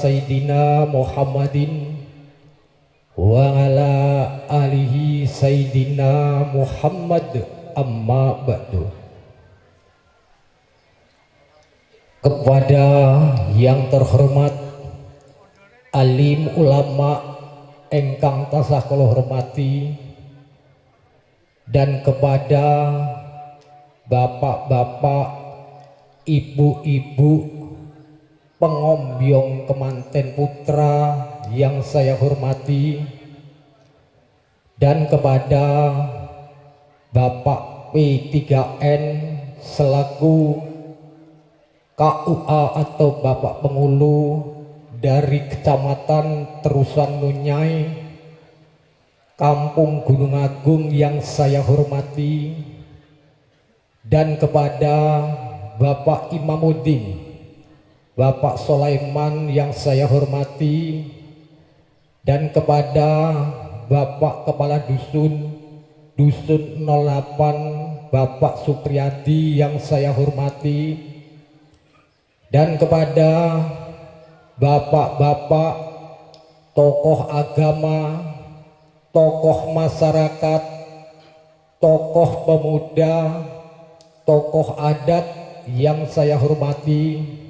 Sayyidina Muhammadin wa ala alihi Sayyidina Muhammad, amma ba'du. Kepada yang terhormat alim ulama engkang tasah kula hormati, dan kepada bapak-bapak, ibu-ibu, pengombyong kemanten putra yang saya hormati, dan kepada Bapak P3N selaku KUA atau Bapak Pengulu dari Kecamatan Terusan Nunyai, Kampung Gunung Agung yang saya hormati, dan kepada Bapak Imamuddin, Bapak Sulaiman yang saya hormati, dan kepada Bapak Kepala Dusun 08 Bapak Supriyadi yang saya hormati, dan kepada bapak-bapak tokoh agama, tokoh masyarakat, tokoh pemuda, tokoh adat yang saya hormati,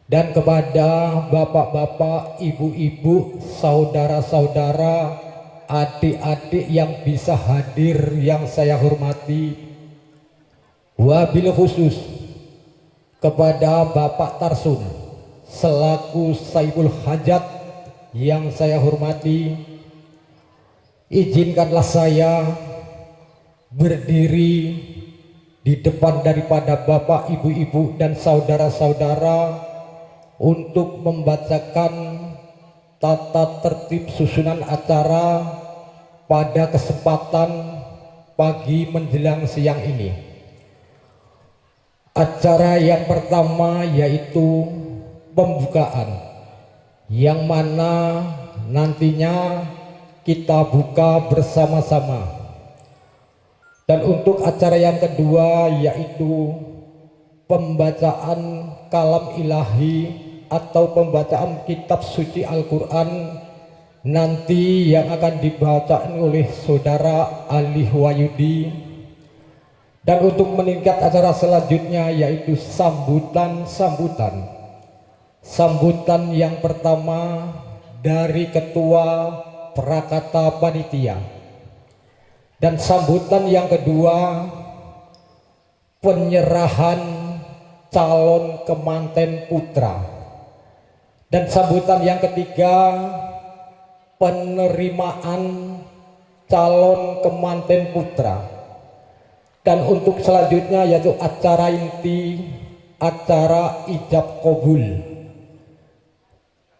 dan kepada bapak-bapak, ibu-ibu, saudara-saudara, adik-adik yang bisa hadir yang saya hormati, wabil khusus kepada Bapak Tarsun selaku Saibul Hajat yang saya hormati. Izinkanlah saya berdiri di depan daripada bapak, ibu-ibu, dan saudara-saudara untuk membacakan tata tertib susunan acara pada kesempatan pagi menjelang siang ini. Acara yang pertama yaitu pembukaan, yang mana nantinya kita buka bersama-sama. Dan untuk acara yang kedua yaitu pembacaan kalam ilahi atau pembacaan kitab suci Al-Quran, nanti yang akan dibacakan oleh saudara Ali Wahyudi. Dan untuk meningkat acara selanjutnya yaitu sambutan yang pertama dari ketua Prakata Panitia, dan sambutan yang kedua penyerahan calon kemanten putra, dan sambutan yang ketiga penerimaan calon kemanten putra. Dan untuk selanjutnya yaitu acara inti, acara ijab kabul.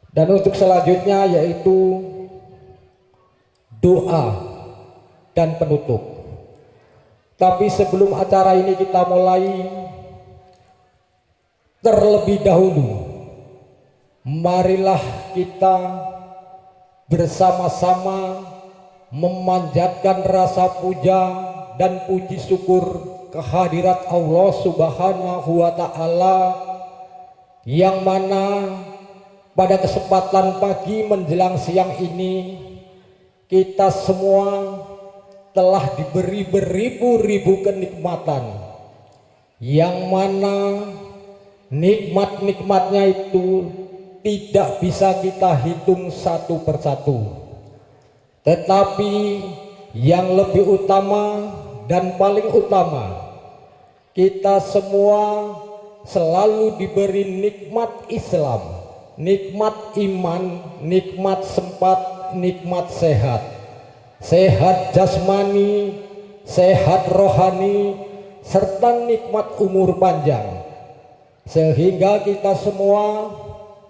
Dan untuk selanjutnya yaitu doa dan penutup. Tapi sebelum acara ini kita mulai, terlebih dahulu marilah kita bersama-sama memanjatkan rasa puja dan puji syukur kehadirat Allah Subhanahu wa Ta'ala, yang mana pada kesempatan pagi menjelang siang ini kita semua telah diberi beribu-ribu kenikmatan, yang mana nikmat-nikmatnya itu tidak bisa kita hitung satu persatu, tetapi yang lebih utama dan paling utama, kita semua selalu diberi nikmat Islam, nikmat iman, nikmat sempat, nikmat sehat, sehat jasmani, sehat rohani, serta nikmat umur panjang, sehingga kita semua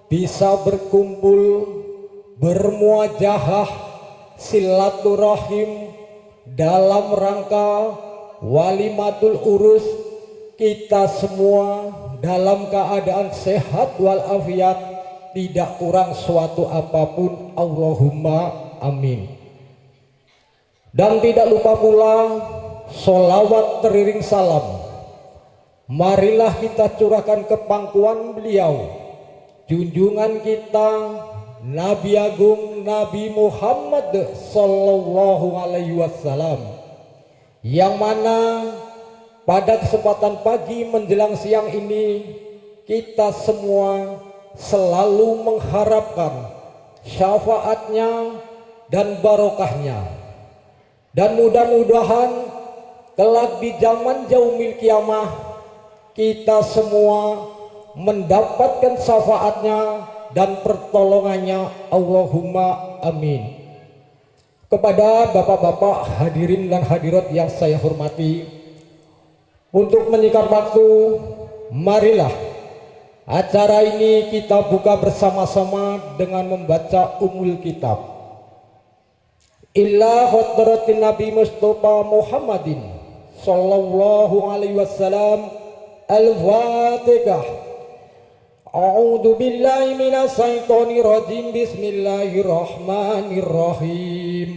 bisa berkumpul, bermuajahah, silaturahim dalam rangka walimatul urus, kita semua dalam keadaan sehat walafiat, tidak kurang suatu apapun. Allahumma amin. Dan tidak lupa pula sholawat teriring salam marilah kita curahkan ke pangkuan beliau junjungan kita Nabi Agung Nabi Muhammad Sallallahu Alaihi Wasallam, yang mana pada kesempatan pagi menjelang siang ini kita semua selalu mengharapkan syafaatnya dan barokahnya, dan mudah-mudahan kelak di zaman yaumil kiamah kita semua mendapatkan syafaatnya dan pertolongannya. Allahumma amin. Kepada bapak-bapak hadirin dan hadirat yang saya hormati, untuk menyingkat waktu, marilah acara ini kita buka bersama-sama dengan membaca Ummul Kitab. Illa hadratin Nabi Mustafa Muhammadin Sallallahu Alaihi Wasallam. Al-Fatihah. A'udzu billahi minas syaitonir rajim. Bismillahirrahmanirrahim.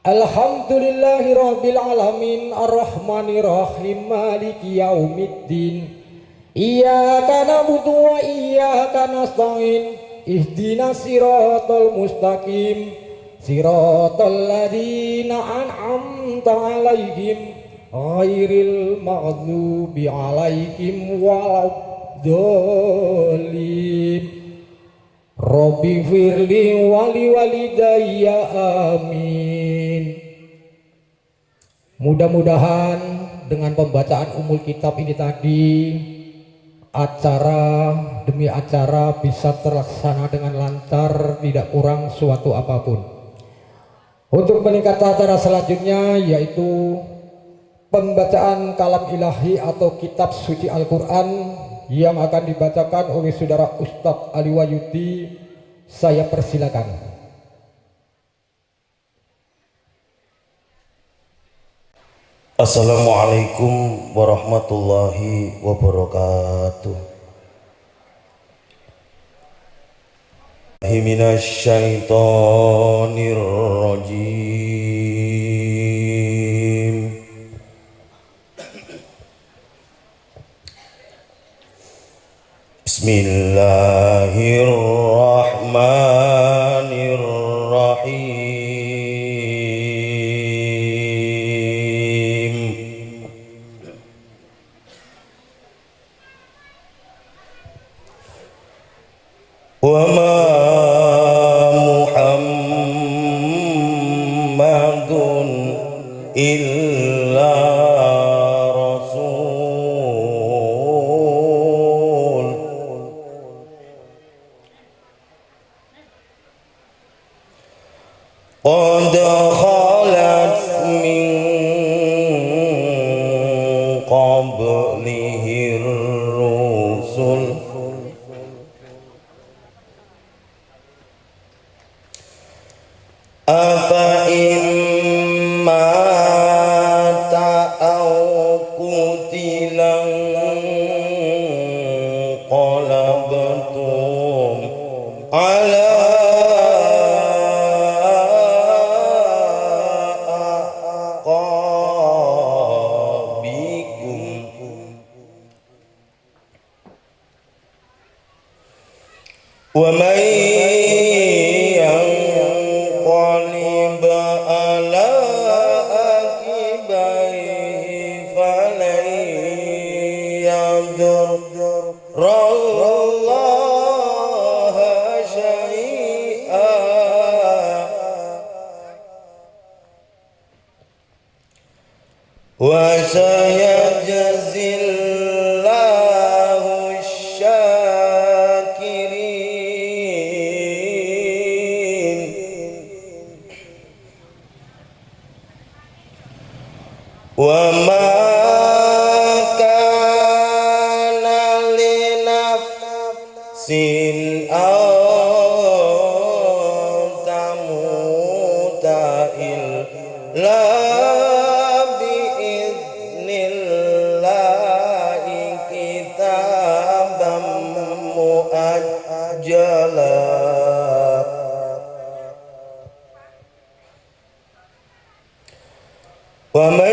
Alhamdulillahi rabbil alamin arrahmanir rahim maliki yaumiddin. Iyyaka na'budu wa iyyaka nasta'in. Ihdinas siratal mustaqim. Siratal ladzina an'amta 'alaihim ghairil maghdubi 'alaihim waladdallin. Rabbi firli wali walidayya amin. Mudah-mudahan dengan pembacaan Ummul Kitab ini tadi, acara demi acara bisa terlaksana dengan lancar, tidak kurang suatu apapun. Untuk meningkat acara selanjutnya, yaitu pembacaan kalam ilahi atau kitab suci Al-Quran yang akan dibacakan oleh saudara Ustadz Ali Wahyudi, saya persilakan. Assalamualaikum warahmatullahi wabarakatuh. Minasyaitonir rajim. Bismillahirrahmanirrahim. Wa ma Muhammadun illa rasul qad khalat min qablihi rusul afa imma ta'au kutilang qalabtum ala aqabikum wa man yanqalib ala aqibaihi falan yadurrallaha syai'a wa sayajzillahu syakirin. Wa ma kana li nafsin an tamuta illa bi idnillahi kitaban muajjala. Wa man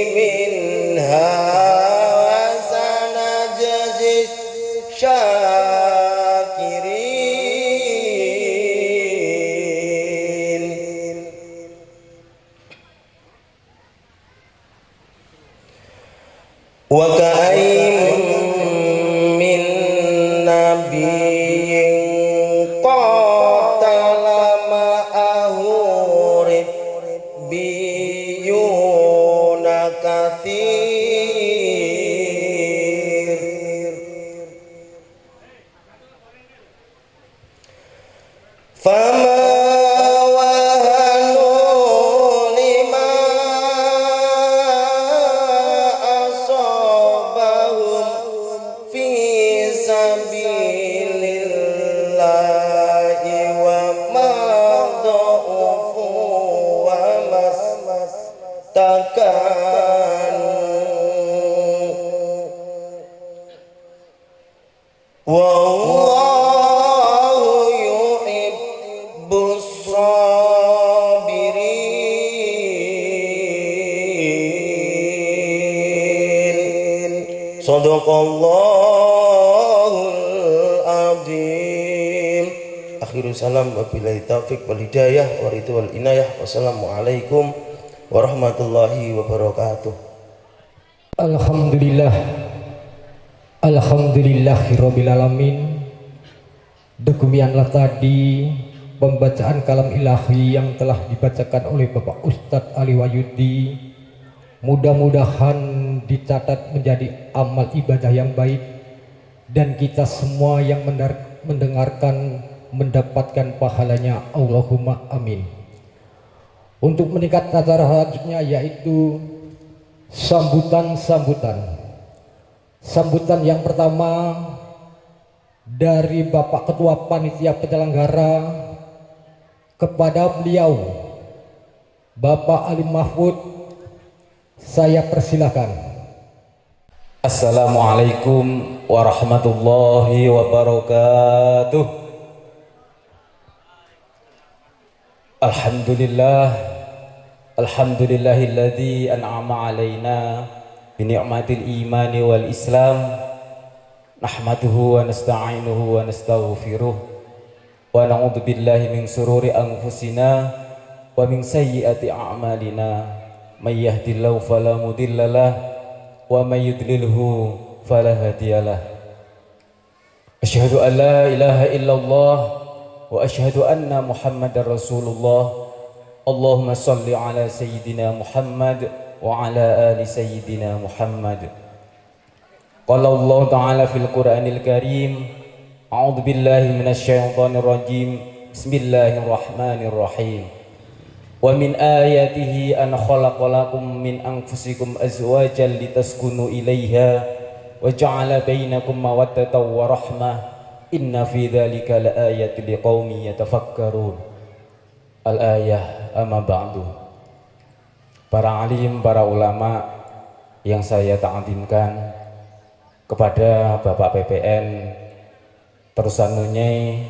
minha wa sanajzi syakirin. Wa ka'ayyin min nabiyyin qatala ma'ahu ribbiyuna katsir. Fama wahanu lima asabahum fi sabilillahi wa ma dha'ufu wa mastakanu wallahu yuhibbus sabirin. Shadaqallahul azim. Akhirul salam wabillahi taufiq wal hidayah wa ridho wal inayah. Wassalamualaikum warahmatullahi wabarakatuh. Alhamdulillah, alhamdulillahirabbil alamin. Demikianlah tadi pembacaan kalam ilahi yang telah dibacakan oleh Bapak Ustadz Ali Wahyudi. Mudah-mudahan dicatat menjadi amal ibadah yang baik dan kita semua yang mendengarkan mendapatkan pahalanya. Allahumma amin. Untuk meningkat acara selanjutnya yaitu sambutan yang pertama dari Bapak Ketua Panitia Penyelenggara kepada beliau Bapak Ali Mahfud, saya persilakan. Assalamualaikum warahmatullahi wabarakatuh. Alhamdulillahilladzi an'ama alaina bi ni'matil imani wal islam. Nahmaduhu wa nasta'inuhu wa nastaghfiruh wa na'udzu billahi min sururi anfusina wa min sayyiati a'malina. May yahdihillahu fala mudhillalah wa may yudlilhu fala hadiyalah. Asyhadu an la ilaha illallah wa asyhadu anna Muhammadar Rasulullah. Allahumma salli ala sayyidina Muhammad wa ala ali sayyidina Muhammad. Qala Allah ta'ala fil Qur'anil Karim, a'udzu billahi minasy syaithanir rajim. Bismillahirrahmanirrahim. Wa min ayatihi an khalaqalakum min anfusikum azwajan litaskunu ilaiha wa ja'ala bainakum mawaddatan wa rahmah. Inna fi dzalika laayatin liqaumin yatafakkarun. Al-ayah amma ba'du. Para alim, para ulama yang saya ta'zimkan, kepada Bapak PPN Terusanunyai,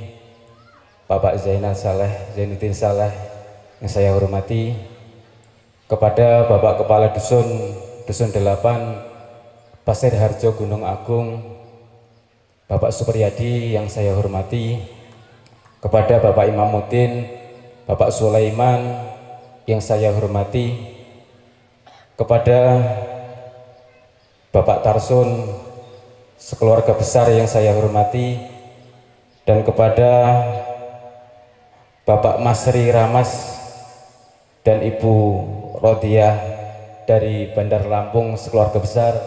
Bapak Zainuddin Saleh yang saya hormati, kepada Bapak Kepala Dusun 8 Pasir Harjo Gunung Agung, Bapak Supriyadi yang saya hormati, kepada Bapak Imamuddin, Bapak Sulaiman yang saya hormati, kepada Bapak Tarsun sekeluarga besar yang saya hormati, dan kepada Bapak Masri Ramas dan Ibu Rodiah dari Bandar Lampung sekeluarga besar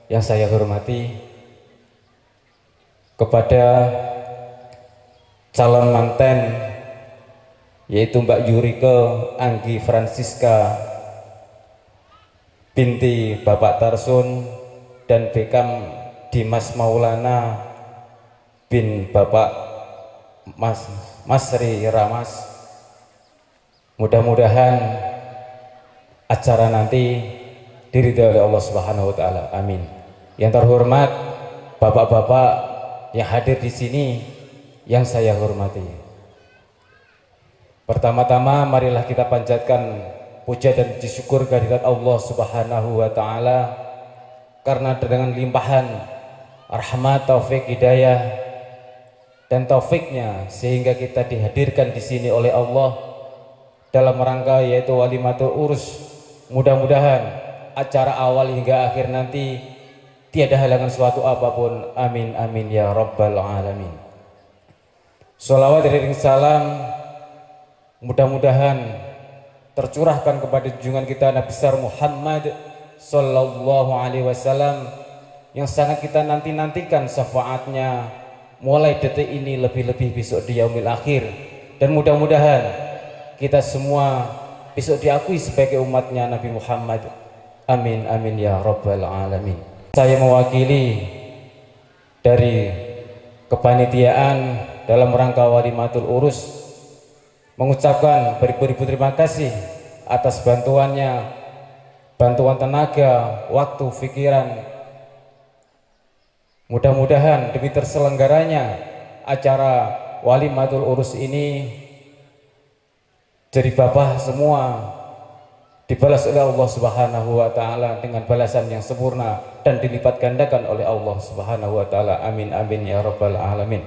yang saya hormati, kepada calon manten yaitu Mbak Yurike Anggi Francisca binti Bapak Tarsun dan Bekam Dimas Maulana bin Bapak Masri Ramas. Mudah-mudahan acara nanti diridhai oleh Allah Subhanahu wa taala. Amin. Yang terhormat bapak-bapak yang hadir di sini yang saya hormati. Pertama-tama marilah kita panjatkan puja dan puji syukur kehadirat Allah Subhanahu wa taala, karena dengan limpahan rahmat, taufik, hidayah dan taufiknya sehingga kita dihadirkan di sini oleh Allah dalam rangka yaitu walimatul urus. Mudah-mudahan acara awal hingga akhir nanti tiada halangan suatu apapun. Amin amin ya rabbal alamin. Sholawat dan salam mudah-mudahan tercurahkan kepada junjungan kita Nabi besar Muhammad sallallahu alaihi wasallam yang sangat kita nantikan syafaatnya mulai detik ini, lebih-lebih besok di yaumil akhir, dan mudah-mudahan kita semua besok diakui sebagai umatnya Nabi Muhammad. Amin amin ya rabbal alamin. Saya mewakili dari kepanitiaan dalam rangka walimatul urus mengucapkan beribu-ribu terima kasih atas bantuannya, bantuan tenaga, waktu, pikiran. Mudah-mudahan demi terselenggaranya acara walimatul urus ini jadi bapak semua dibalas oleh Allah Subhanahu wa taala dengan balasan yang sempurna dan dilipat gandakan oleh Allah Subhanahu wa taala. Amin amin ya rabbal alamin.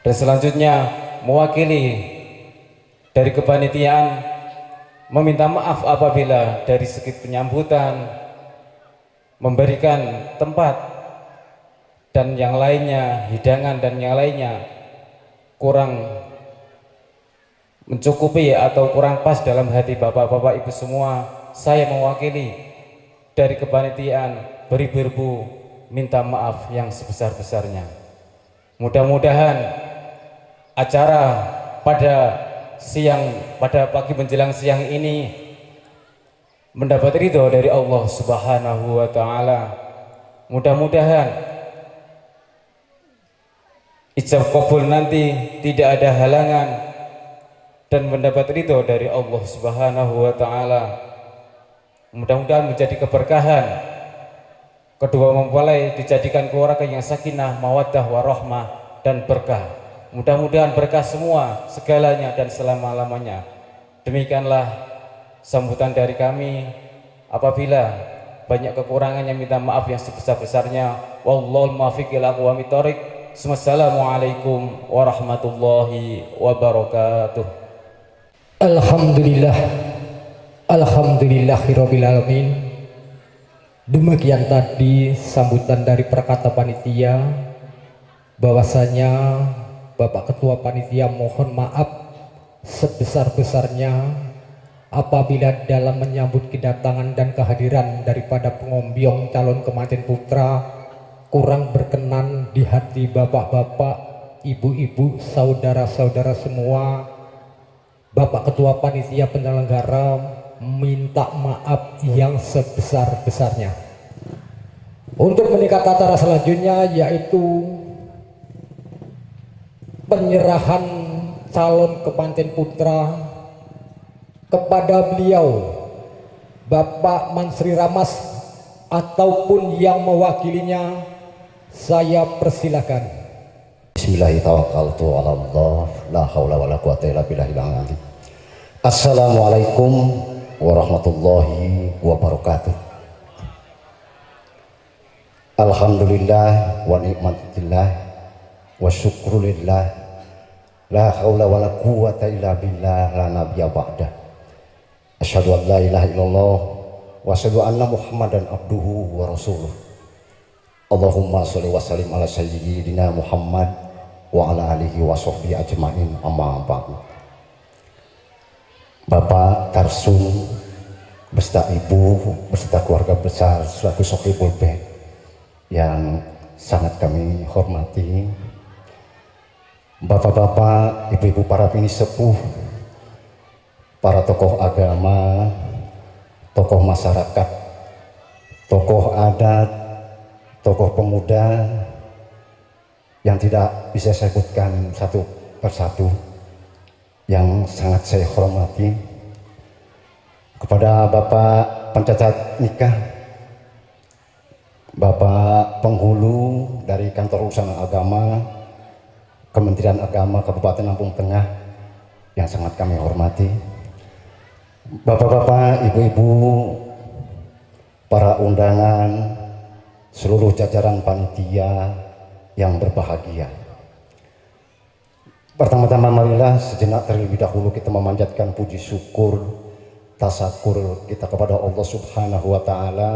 Dan selanjutnya mewakili dari kepanitiaan meminta maaf apabila dari segi penyambutan, memberikan tempat dan yang lainnya, hidangan dan yang lainnya kurang mencukupi atau kurang pas dalam hati bapak-bapak ibu semua. Saya mewakili dari kepanitiaan beribu-ribu minta maaf yang sebesar-besarnya. Mudah-mudahan acara pada pagi menjelang siang ini mendapat ridho dari Allah Subhanahu wa taala. Mudah-mudahan ijab kabul nanti tidak ada halangan dan mendapat ridho dari Allah Subhanahu wa taala. Mudah-mudahan menjadi keberkahan. Kedua mempelai dijadikan keluarga yang sakinah, mawaddah, warahmah dan berkah. Mudah-mudahan berkah semua, segalanya dan selama-lamanya. Demikianlah sambutan dari kami. Apabila banyak kekurangannya minta maaf yang sebesar-besarnya. Wallahul muwaffiq ila aqwamit thoriq. Wassalamualaikum warahmatullahi wabarakatuh. Alhamdulillah, alhamdulillahirabbil alamin. Demikian tadi sambutan dari perkata panitia, bahwasanya Bapak Ketua Panitia mohon maaf sebesar-besarnya apabila dalam menyambut kedatangan dan kehadiran daripada pengombyong calon kemanten putra kurang berkenan di hati bapak-bapak, ibu-ibu, saudara-saudara semua. Bapak Ketua Panitia Penyelenggara minta maaf yang sebesar-besarnya. Untuk menikah acara selanjutnya yaitu penyerahan calon kepanten putra kepada beliau Bapak Mansri Ramas ataupun yang mewakilinya, saya persilakan. Bismillahirrahmanirrahim. La haula wala quwata illa billahil azim. Assalamualaikum warahmatullahi wabarakatuh. Alhamdulillah wa ni'matillah wa syukrulillah. La haula wala quwata illa billah, la nabiyya ba'da. Asyhadu an la ilaha illallah wa asyhadu anna Muhammadan abduhu wa rasuluh. Allahumma sholli wa sallim ala sayyidina Muhammad wa ala alihi wa sahbihi ajmain, amma ba'du. Bapak Tarsun beserta Ibu beserta keluarga besar selaku Sohibul Bait yang sangat kami hormati, bapak-bapak, ibu-ibu para pinisepuh, para tokoh agama, tokoh masyarakat, tokoh adat, tokoh pemuda yang tidak bisa saya sebutkan satu persatu, yang sangat saya hormati, kepada Bapak pencatat nikah, Bapak penghulu dari Kantor Urusan Agama Kementerian Agama Kabupaten Lampung Tengah yang sangat kami hormati, Bapak-bapak, ibu-ibu, para undangan, seluruh jajaran panitia yang berbahagia. Pertama-tama marilah sejenak terlebih dahulu kita memanjatkan puji syukur, tasakur kita kepada Allah Subhanahu wa Ta'ala,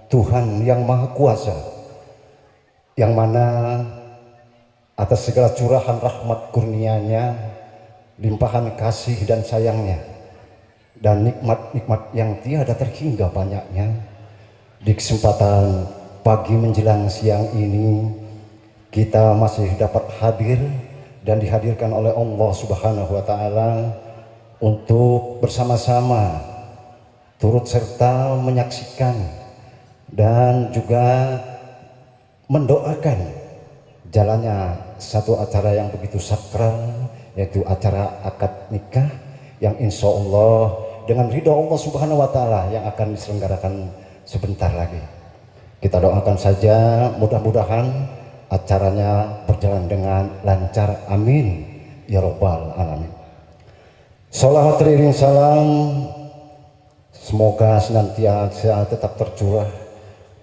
Tuhan yang Maha Kuasa, yang mana atas segala curahan rahmat kurnia-Nya, limpahan kasih dan sayangnya, dan nikmat-nikmat yang tiada terhingga banyaknya, di kesempatan pagi menjelang siang ini kita masih dapat hadir dan dihadirkan oleh Allah Subhanahu wa Ta'ala untuk bersama-sama turut serta menyaksikan dan juga mendoakan jalannya satu acara yang begitu sakral, yaitu acara akad nikah yang insya Allah dengan ridho Allah Subhanahu wa Ta'ala yang akan diselenggarakan sebentar lagi. Kita doakan saja mudah-mudahan acaranya berjalan dengan lancar, amin ya robbal alamin. Sholawat teriring salam semoga senantiasa tetap tercurah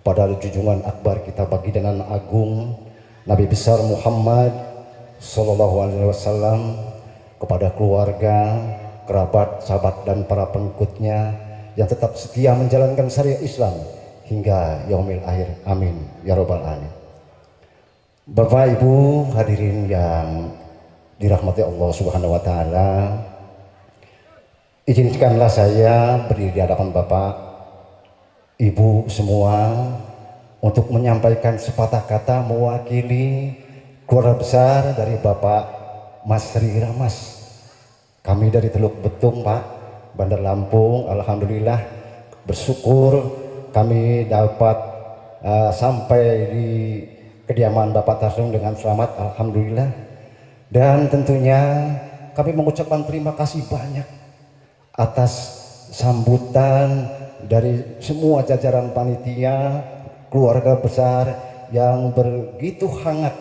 pada junjungan akbar kita baginda agung Nabi besar Muhammad Sallallahu Alaihi Wasallam, kepada keluarga, kerabat, sahabat dan para pengikutnya yang tetap setia menjalankan syariat Islam hingga yaumil akhir, amin ya robbal alamin. Bapak Ibu hadirin yang dirahmati Allah Subhanahu wa Ta'ala, izinkanlah saya berdiri di hadapan Bapak Ibu semua untuk menyampaikan sepatah kata mewakili keluarga besar dari Bapak Mas Ri Ramas. Kami dari Teluk Betung, Pak, Bandar Lampung. Alhamdulillah bersyukur kami dapat sampai di kediaman Bapak Tarsung dengan selamat, alhamdulillah. Dan tentunya kami mengucapkan terima kasih banyak atas sambutan dari semua jajaran panitia, keluarga besar yang begitu hangat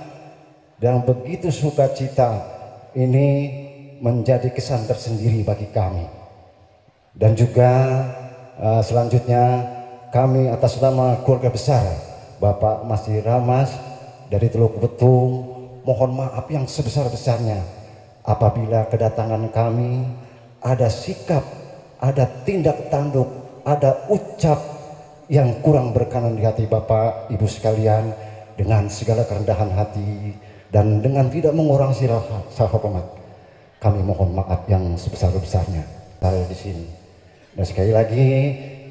dan begitu sukacita. Ini menjadi kesan tersendiri bagi kami. Dan juga selanjutnya kami atas nama keluarga besar Bapak Mas Ri Ramas dari Teluk Betung mohon maaf yang sebesar-besarnya apabila kedatangan kami ada sikap, ada tindak tanduk, ada ucap yang kurang berkenan di hati Bapak Ibu sekalian. Dengan segala kerendahan hati dan dengan tidak mengurangi rasa hormat, kami mohon maaf yang sebesar-besarnya di sini. Dan sekali lagi,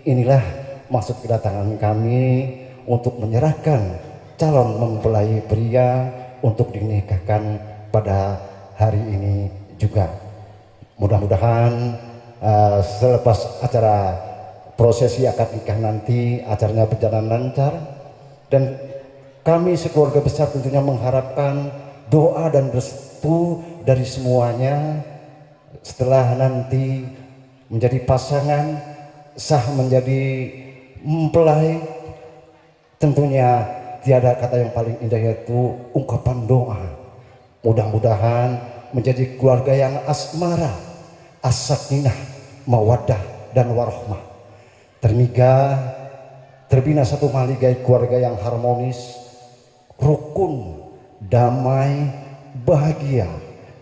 inilah maksud kedatangan kami untuk menyerahkan calon mempelai pria untuk dinikahkan pada hari ini juga. Mudah-mudahan selepas acara prosesi akad nikah nanti acaranya berjalan lancar, dan kami sekeluarga besar tentunya mengharapkan doa dan restu dari semuanya setelah nanti menjadi pasangan, sah menjadi mempelai. Tentunya tiada kata yang paling indah yaitu ungkapan doa. Mudah-mudahan menjadi keluarga yang asmara, as-sakinah, mawaddah dan warahmah. Terbina satu mahligai keluarga yang harmonis, rukun, damai, bahagia,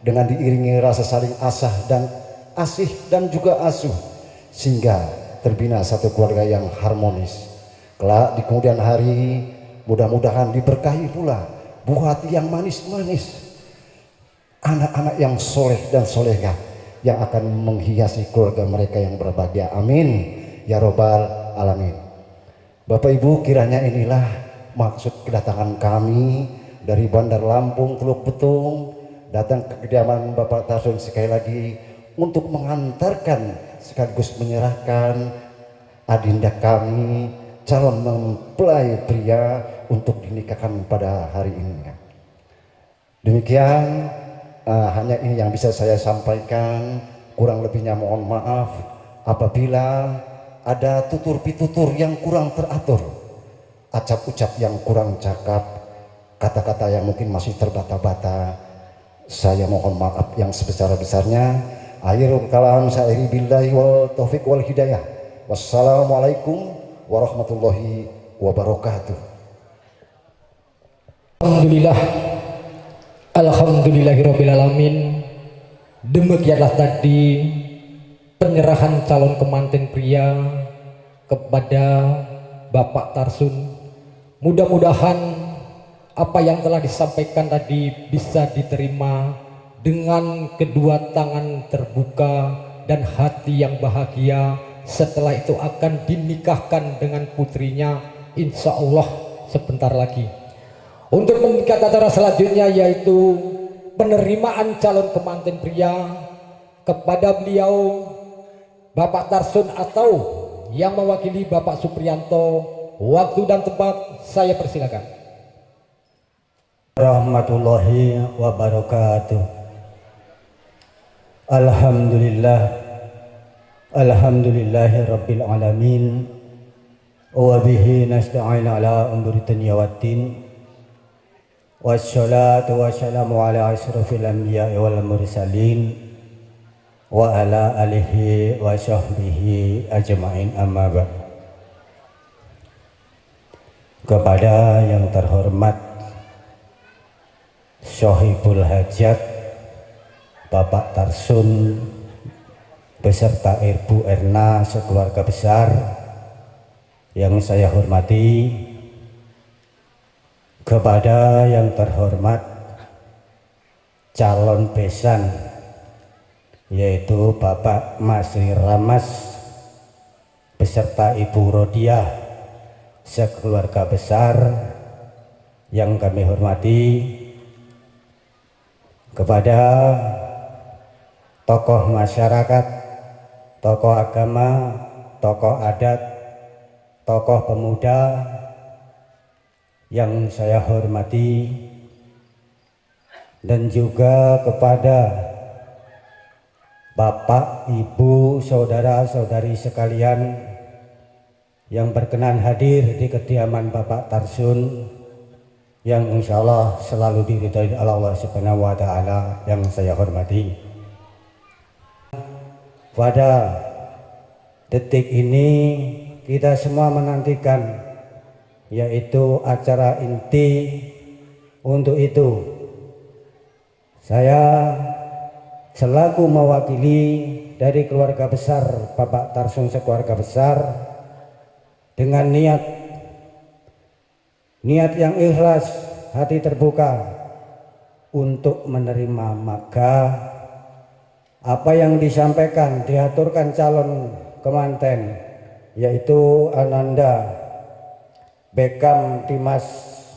dengan diiringi rasa saling asah dan asih dan juga asuh, sehingga terbina satu keluarga yang harmonis. Kelak di kemudian hari mudah-mudahan diberkahi pula buah hati yang manis-manis, anak-anak yang soleh dan solehah yang akan menghiasi keluarga mereka yang berbahagia, amin ya robbal alamin. Bapak Ibu, kiranya inilah maksud kedatangan kami dari Bandar Lampung, Teluk Betung, datang ke kediaman Bapak Tarsung sekali lagi untuk mengantarkan sekaligus menyerahkan adinda kami, calon mempelai pria untuk dinikahkan pada hari ini. Demikian hanya ini yang bisa saya sampaikan, kurang lebihnya mohon maaf apabila ada tutur pitutur yang kurang teratur, acap ucap yang kurang cakap, kata-kata yang mungkin masih terbata-bata. Saya mohon maaf yang sebesar-besarnya. Akhirul kalam sa'iri billahi wal taufiq wal hidayah. Wassalamualaikum warahmatullahi wabarakatuh. Alhamdulillah, alhamdulillahirabbil alamin. Demikianlah tadi penyerahan calon kemanten pria kepada Bapak Tarsun. Mudah-mudahan apa yang telah disampaikan tadi bisa diterima dengan kedua tangan terbuka dan hati yang bahagia. Setelah itu akan dinikahkan dengan putrinya, insya Allah sebentar lagi. Untuk menikah acara selanjutnya yaitu penerimaan calon kemanten pria kepada beliau Bapak Tarsun atau yang mewakili Bapak Supriyanto. Waktu dan tempat saya persilakan. Rahmatullahi wabarakatuh. Alhamdulillahi rabbil alamin. Wa bihi nasta'in ala umuri dunya waddin. Wassalatu wassalamu ala asyrafil anbiya'i wal mursalin wa ala alihi wa sahbihi ajma'in, amma ba'd. Kepada yang terhormat Sohibul Hajat Bapak Tarsun beserta Ibu Erna sekeluarga besar yang saya hormati, kepada yang terhormat calon besan yaitu Bapak Masri Ramas beserta Ibu Rodiah sekeluarga besar yang kami hormati, kepada tokoh masyarakat, tokoh agama, tokoh adat, tokoh pemuda yang saya hormati, dan juga kepada Bapak, Ibu, saudara-saudari sekalian yang berkenan hadir di kediaman Bapak Tarsun yang insya Allah selalu diridhai Allah Subhanahu wa Ta'ala yang saya hormati. Pada detik ini kita semua menantikan yaitu acara inti. Untuk itu saya selaku mewakili dari keluarga besar Bapak Tarsun sekeluarga besar dengan niat yang ikhlas, hati terbuka untuk menerima, maka apa yang disampaikan diaturkan calon kemanten yaitu Ananda Bekam Dimas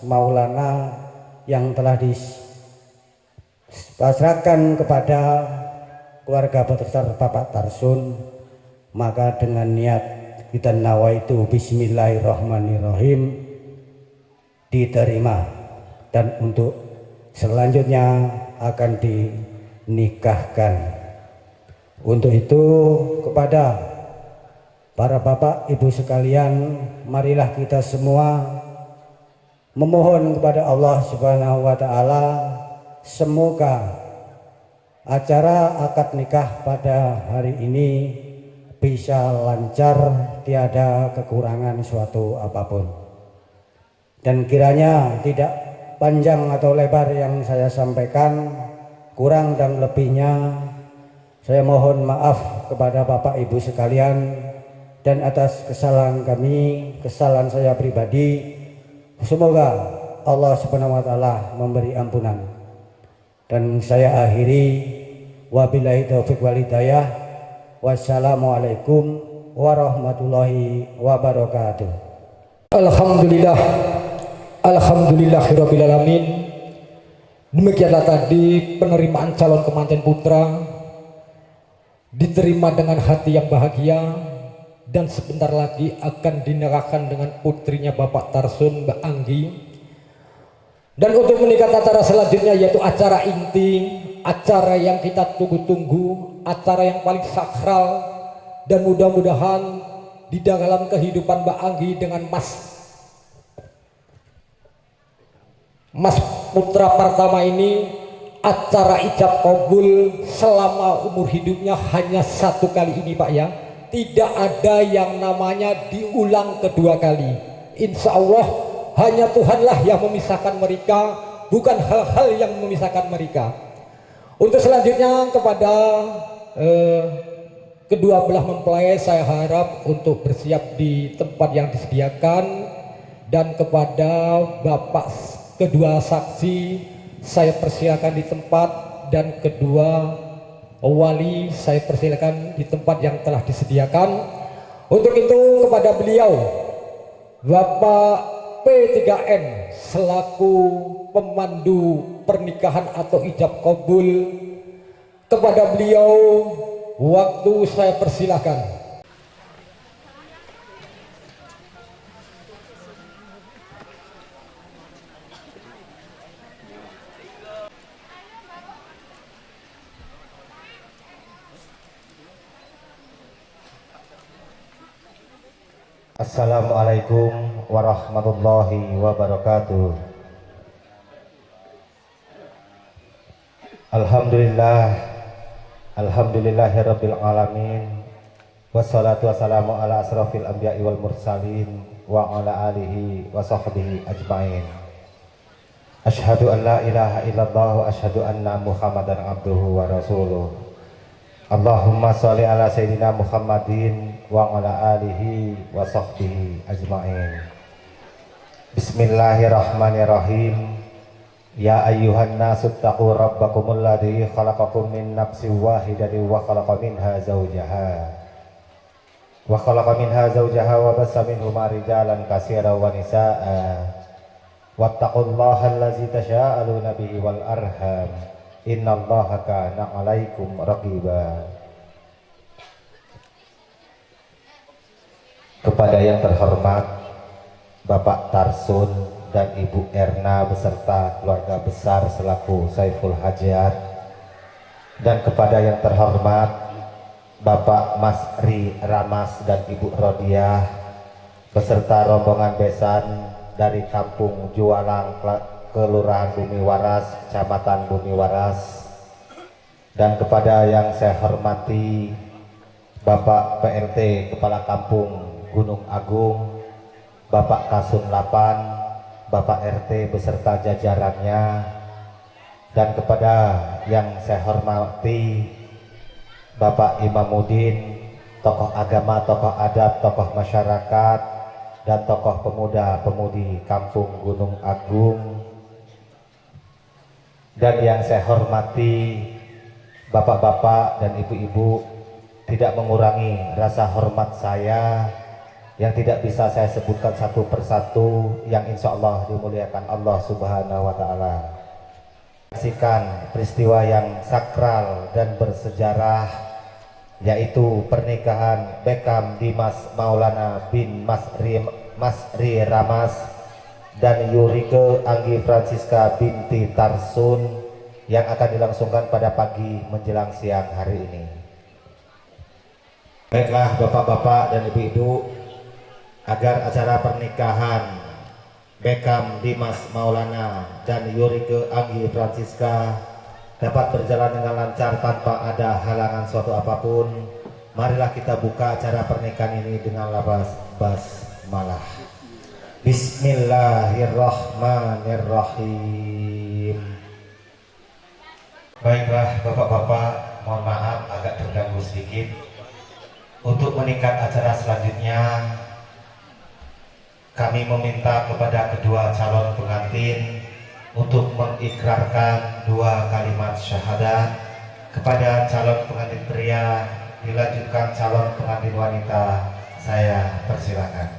Maulana yang telah dipasrahkan kepada keluarga besar Bapak Tarsun, maka dengan niat kita nawaitu bismillahirrahmanirrahim diterima, dan untuk selanjutnya akan dinikahkan. Untuk itu kepada para bapak ibu sekalian, marilah kita semua memohon kepada Allah Subhanahu wa Ta'ala semoga acara akad nikah pada hari ini bisa lancar, tiada kekurangan suatu apapun. Dan kiranya tidak panjang atau lebar yang saya sampaikan, kurang dan lebihnya saya mohon maaf kepada Bapak Ibu sekalian, dan atas kesalahan kami, kesalahan saya pribadi, semoga Allah Subhanahu wa Ta'ala memberi ampunan. Dan saya akhiri, wabillahi taufiq wal hidayah. Wassalamualaikum warahmatullahi wabarakatuh. Alhamdulillah, alhamdulillahirabbil alamin. Demikianlah tadi penerimaan calon kemanten putra diterima dengan hati yang bahagia, dan sebentar lagi akan dinikahkan dengan putrinya Bapak Tarsun, Mbak Anggi. Dan untuk menikah acara selanjutnya yaitu acara inti, acara yang kita tunggu-tunggu, acara yang paling sakral, dan mudah-mudahan di dalam kehidupan Mbak Anggi dengan Mas Putra Partama ini acara ijab kabul selama umur hidupnya hanya satu kali ini Pak ya. Tidak ada yang namanya diulang kedua kali. Insya Allah hanya Tuhanlah yang memisahkan mereka, bukan hal-hal yang memisahkan mereka. Untuk selanjutnya kepada kedua belah mempelai saya harap untuk bersiap di tempat yang disediakan, dan kepada bapak kedua saksi saya persilakan di tempat, dan kedua wali saya persilakan di tempat yang telah disediakan. Untuk itu kepada beliau Bapak P3M selaku pemandu pernikahan atau ijab kabul, kepada beliau waktu saya persilahkan. Assalamualaikum warahmatullahi wabarakatuh. Alhamdulillahirabbil alamin. Wassalatu wassalamu ala asrofil anbiya'i wal mursalin wa ala alihi wa sahbihi ajmain. Asyhadu an la ilaha illallah wa asyhadu anna Muhammadan abduhu wa rasuluh. Allahumma sholli ala sayyidina Muhammadin wa ala alihi wa sahbihi ajmain. Bismillahirrahmanirrahim. Ya ayyuhan nasu taqu rabbakumul ladzi khalaqakum min nafsin wahidatin wa khalaqa minha zawjaha wa bassa minhuma rijalan katsiran wa nisaa'a wattaqullaha allazi tasaaluna bihi wal arham innallaha kana 'alaikum raqiba. Kepada yang terhormat Bapak Tarsun dan Ibu Erna beserta keluarga besar selaku Saiful Hajat, dan kepada yang terhormat Bapak Mas Ri Ramas dan Ibu Rodiah beserta rombongan besan dari Kampung Jualang, Kelurahan Bumi Waras, Kecamatan Bumi Waras, dan kepada yang saya hormati Bapak PLT Kepala Kampung Gunung Agung, Bapak Kasum 8, Bapak RT beserta jajarannya, dan kepada yang saya hormati Bapak Imamuddin, tokoh agama, tokoh adat, tokoh masyarakat, dan tokoh pemuda-pemudi Kampung Gunung Agung, dan yang saya hormati bapak-bapak dan ibu-ibu, tidak mengurangi rasa hormat saya yang tidak bisa saya sebutkan satu persatu, yang insya Allah dimuliakan Allah Subhanahu wa Ta'ala. Saksikan peristiwa yang sakral dan bersejarah, yaitu pernikahan Beckham Dimas Maulana bin Masri Ramas dan Yurike Anggi Francisca binti Tarsun, yang akan dilangsungkan pada pagi menjelang siang hari ini. Baiklah bapak-bapak dan ibu-ibu, agar acara pernikahan Beckham Dimas Maulana dan Yurike Anggi Francisca dapat berjalan dengan lancar tanpa ada halangan suatu apapun, marilah kita buka acara pernikahan ini dengan lafaz basmalah. Bismillahirrahmanirrahim. Baiklah bapak-bapak, mohon maaf agak terganggu sedikit. Untuk meningkat acara selanjutnya, kami meminta kepada kedua calon pengantin untuk mengikrarkan dua kalimat syahadat. Kepada calon pengantin pria, dilanjutkan calon pengantin wanita. Saya persilakan.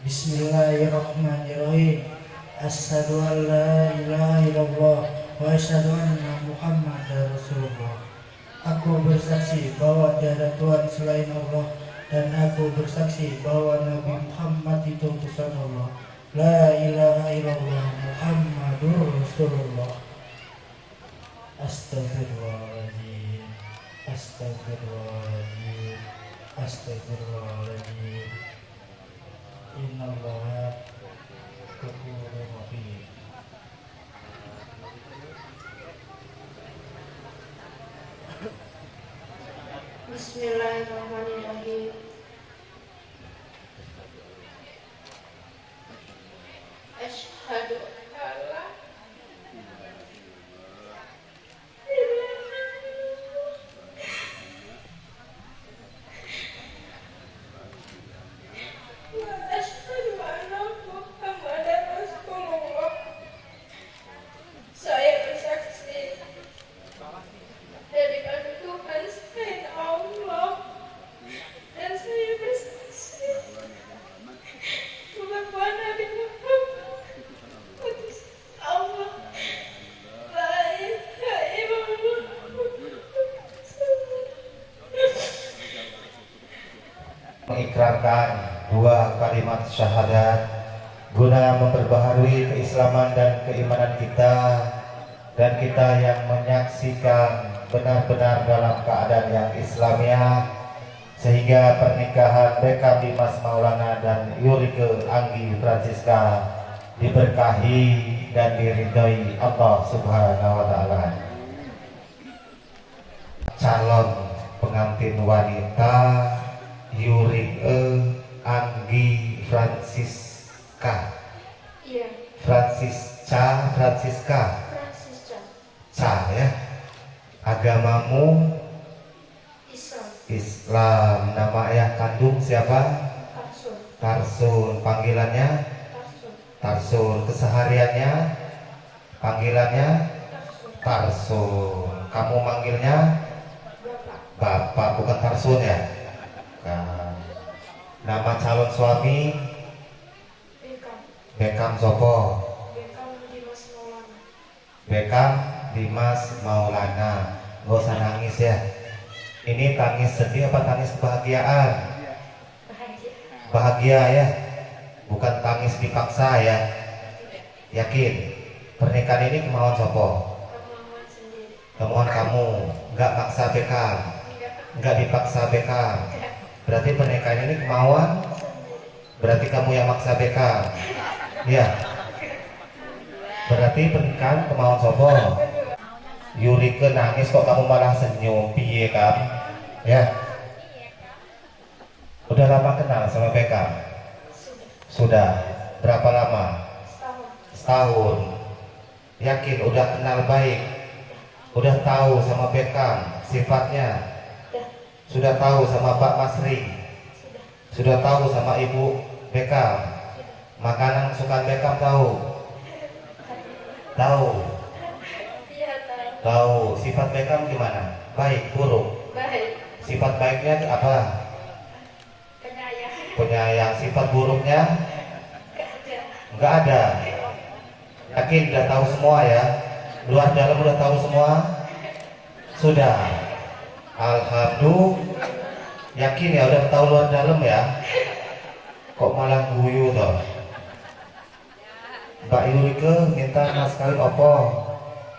Bismillahirrahmanirrahim. Asyhadu an la ilaha illallah wa asyhadu anna Muhammadar Rasulullah. Aku bersaksi bahwa tiada Tuhan selain Allah, dan aku bersaksi bahwa Nabi Muhammad itu utusan Allah. La ilaha illallah Muhammadur Rasulullah. Astagfirullahaladzim. Astagfirullahaladzim. Astagfirullahaladzim. Innallaha kafurun rahim. Bismillahirrahmanirrahim. Asyhadu an la wa asyhadu anna Muhammadar Rasulullah. Saya bersaksi dari Tuhan selain Allah, dan saya bersaksi bahwa Nabi Muhammad utus Allah. La ilaha illallah. Mengikrarkan dua kalimat syahadat guna memperbaharui keislaman dan keimanan kita, dan kita yang menyaksikan benar-benar dalam keadaan yang Islamiah, sehingga pernikahan Beckham Dimas Maulana dan Yurike Anggi Francisca diberkahi dan diridhoi Allah Subhanahu wa taala. Calon pengantin wanita Yurike Anggi Francisca. Iya, Francisca Francisca. Ca ya. Agamamu Islam. Islam. Nama ayah kandung siapa? Tarsun. Tarsun. Panggilannya Tarsun. Tarsun. Kesehariannya panggilannya Tarsun. Tarsun. Kamu manggilnya Bapak. Bapak, bukan Tarsun ya? Bukan. Nama calon suami Beckham. Beckham Sopo. Beckham Dimas Maulana. Beckham Dimas Maulana. Gak usah nangis ya. Ini tangis sedih apa tangis kebahagiaan? Bahagia. Bahagia ya, bukan tangis dipaksa ya. Yakin pernikahan ini kemauan sopo? Kemauan sendiri. Kemauan kamu, nggak maksa Beckham, nggak dipaksa Beckham. Berarti pernikahan ini kemauan? Berarti kamu yang maksa Beckham, ya? Berarti pernikahan kemauan sopo? Yurike nangis kok kamu malah senyum, piye kam? Ya. Udah lama kenal sama Beckham? Sudah. Berapa lama? Setahun. Setahun. Yakin udah kenal baik? Udah tahu sama Beckham sifatnya? Sudah tahu sama Pak Masri? Sudah tahu sama Ibu Beckham? Makanan kesukaan Beckham tahu? Tahu. Iya, tahu. Tahu. Sifat Beckham gimana? Baik, buruk? Baik. Sifat baiknya apa? Penyayang. Penyayang. Sifat buruknya? Gak ada. Enggak ada. Yakin udah tahu semua ya? Luar dalam udah tahu semua? Sudah. Alhamdulillah. Yakin ya udah tahu luar dalam ya? Kok malah guyu toh? Mbak Yurike minta mas kawin opo?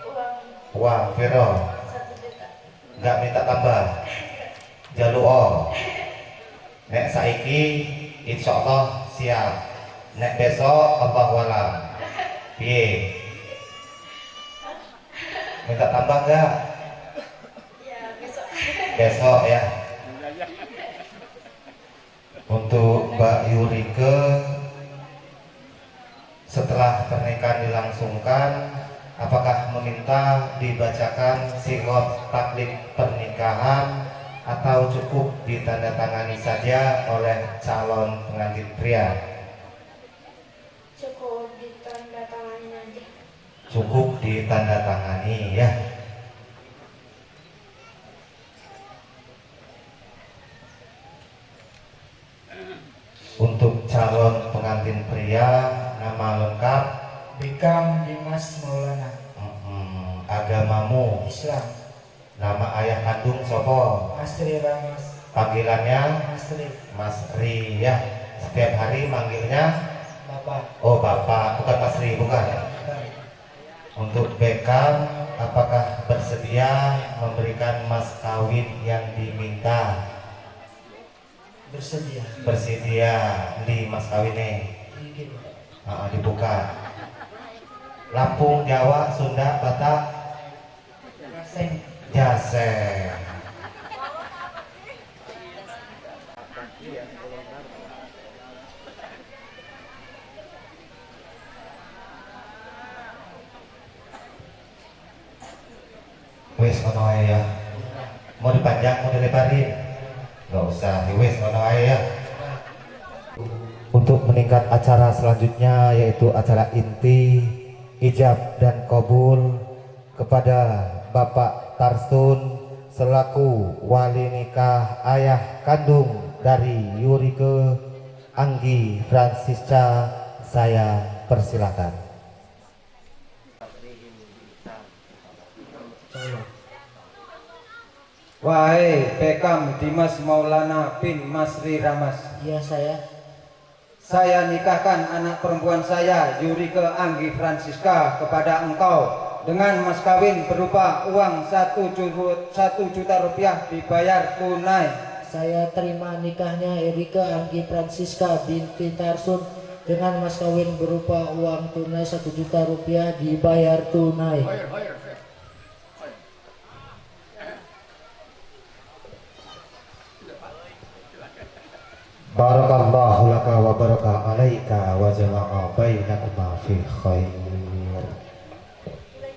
Uang Uang, Vero. 1 juta. Enggak minta tambah. Jaluo. Nek saiki insya Allah siap. Nek besok Allah walam. Piye? Minta tambah enggak? Ya, besok. Besok ya. Untuk Mbak Yurike, setelah pernikahan dilangsungkan, apakah meminta dibacakan sigot taklid pernikahan atau cukup ditandatangani saja oleh calon pengantin pria? Cukup ditandatangani aja. Cukup ditandatangani ya. Untuk calon pengantin pria, nama lengkap, Beckham Dimas Maulana. agamamu, Islam. nama ayah kandung sopo, Astri Ramas. panggilannya Astri. Mas Ri ya. Setiap hari manggilnya Bapak. oh bapak, bukan Mas Ri, bukan. Untuk Beckham, apakah bersedia memberikan mas kawin yang diminta? Bersedia. Bersedia di mas kawinnya. Ingin. Dibuka. Lampung, Jawa, Sunda, Batak, Jaseng. Wes ono ae ya. Mau dipanjang, mau dilebarin? Gak usah, wes ono ae ya. Untuk meningkat acara selanjutnya yaitu acara inti ijab dan kabul kepada Bapak Tarsun selaku wali nikah ayah kandung dari Yurike Anggi Francisca, saya persilakan. Wahai Bekam Dimas Maulana bin Masri Ramas, Ya saya nikahkan anak perempuan saya Yurike Anggi Francisca kepada engkau dengan mas kawin berupa uang 1 juta rupiah dibayar tunai. Saya terima nikahnya Erika Anggi Francisca binti Tarsun dengan mas kawin berupa uang tunai 1 juta rupiah dibayar tunai. Barakallahu laka wa baraka alaika wa jama'a bainakuma fi khair.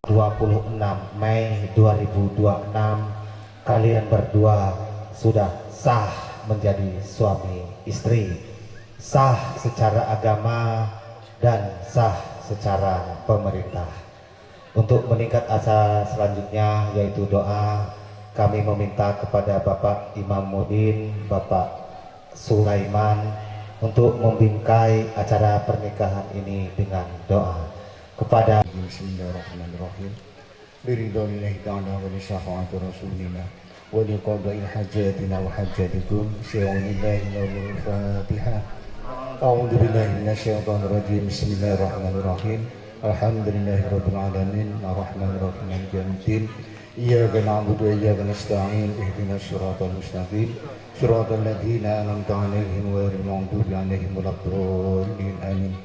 26 Mei 2026 kalian berdua sudah sah menjadi suami istri, sah secara agama dan sah secara pemerintah. Untuk meningkat acara selanjutnya yaitu doa, kami meminta kepada Bapak Imam Mudin, Bapak Sulaiman untuk membingkai acara pernikahan ini dengan doa kepada Bismillahirrahmanirrahim. Biridhanillahi ta'ala wa li syafa'ati rasulillah wa li qada'i hajatina wa hajatikum syai'unillahi wa al-Fatihah. A'udzu billahi minasyaitonir rajim. Bismillahirrahmanirrahim. Alhamdulillahirabbil alamin arrahmanir rahim maliki yaumiddin. Iyyaka na'budu wa iyyaka nasta'in ihdinas siratal mustaqim siratal ladzina an'amta 'alaihim ghairil maghdubi 'alaihim waladdallin amin.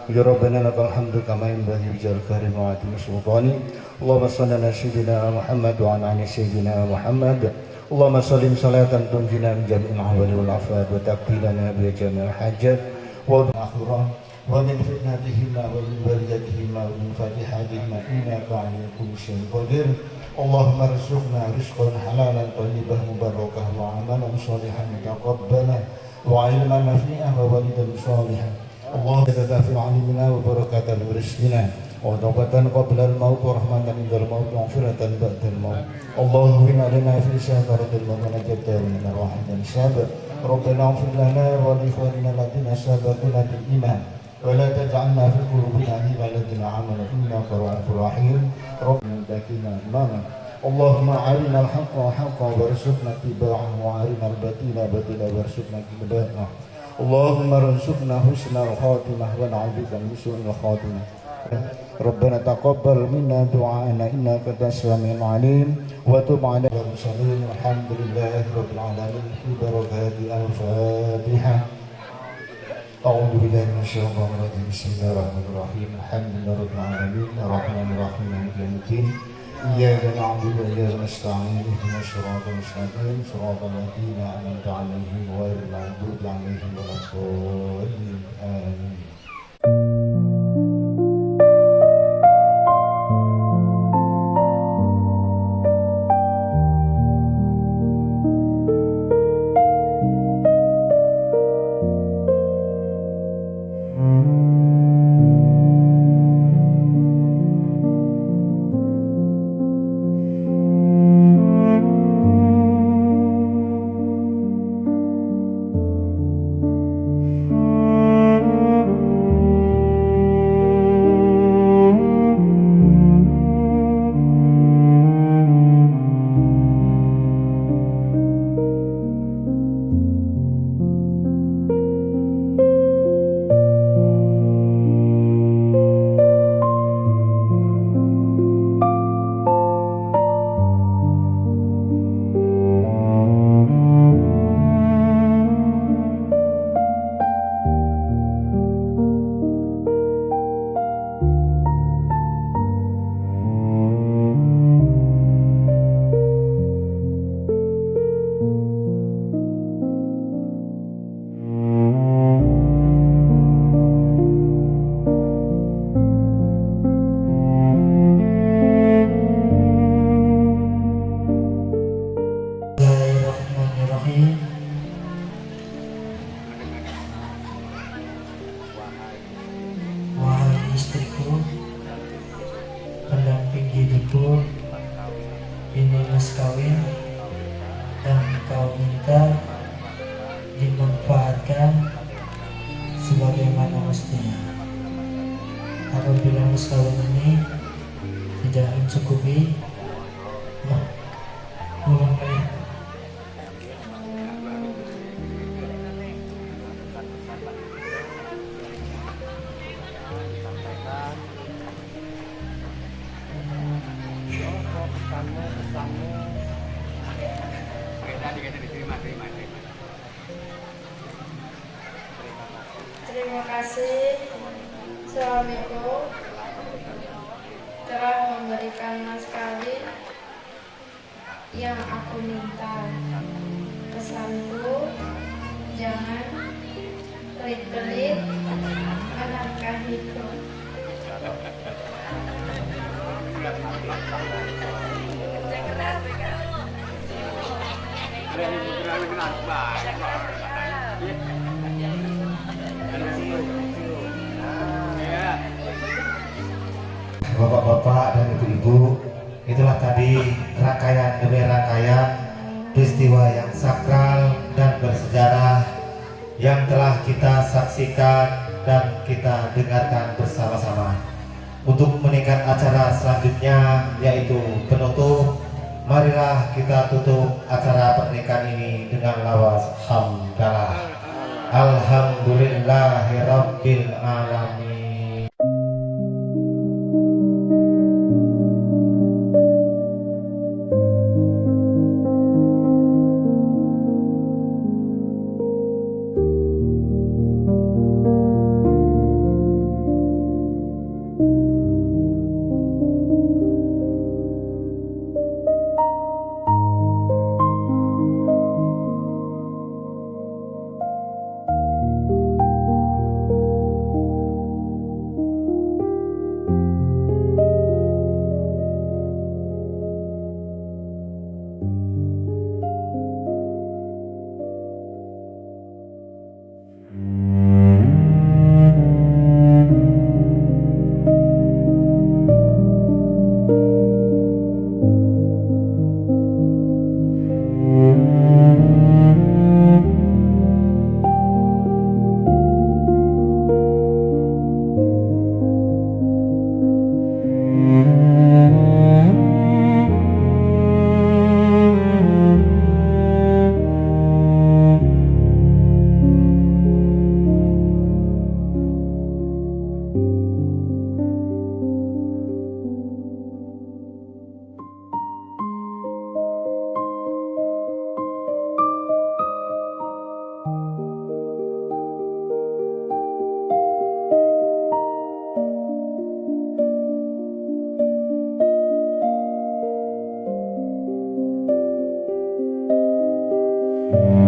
Ya Rabbana lakal hamdu kama yanbaghi li jalali karim wa 'azimi sultani. Allahumma shalli ala sayyidina Muhammad wa ala ali sayyidina Muhammad. Allahumma salli salatan tunjina min jami'il ahwali wal afat wa taqbilana bi jami'il hajat wa akhirah wa min fitnatihima wa min baliyatihima wa min fatihatihima innaka 'ala kulli syai'in qadir. Allahumma rizqna rizqan halalan thayyiban mubarakan wa amalan shalihan taqabbala wa ilman nafi'an wa walidan shalihan. Allah tadafir alimina wa barakatan rizqina wa tawbatan qabla al-maut wa rahmatan indal maut wa maghfiratan ba'dal maut. Allahumma lana fi syahadatil maut wa najata min ar-rahman sabar. Rabbana ighfir lana wa li ikhwanina alladziina sabaquna bil iman wa la taj'alna fi qulubina ghillan lil ladzina amanu innaka ra'ufur rahim. Rabbana takina imama. Allahumma arina al-haqqa haqqan warzuqna ittiba'ahu wa arina al-batila batilan warzuqna ijtinabah. Allahumma rzuqna husnal khatimah wa na'udzubika min su'il khatimah. Rabbana taqabbal minna du'aana innaka antas samiul 'alim wa tub 'alaina ya muslimin. Alhamdulillahi rabbil alamin. Bi barakati al-Fatihah. A'udzu billahi minasyaitonir rajim. Bismillahirrahmanirrahim. Alhamdulillahi rabbil alamin arrahmanir rahim maliki yaumiddin. Iyyaka na'budu wa iyyaka nasta'in ihdinas siratal mustaqim siratal ladzina an'amta 'alaihim ghairil maghdubi 'alaihim waladdallin amin. kawin dan kau minta dimanfaatkan sebagaimana mestinya. Apabila mas kawin ini tidak mencukupi, ulang kali. Terima kasih suamiku telah memberikan mas kawin yang aku minta. Pesanku, jangan pelit-pelit menafkahiku. Bapak-bapak dan ibu-ibu, itulah tadi rangkaian demi rangkaian peristiwa yang sakral dan bersejarah yang telah kita saksikan dan kita dengarkan bersama-sama. Untuk meningkat acara selanjutnya yaitu penutup, marilah kita tutup acara pernikahan ini dengan lawas hamdalah. Alhamdulillahirabbil alamin. Thank you.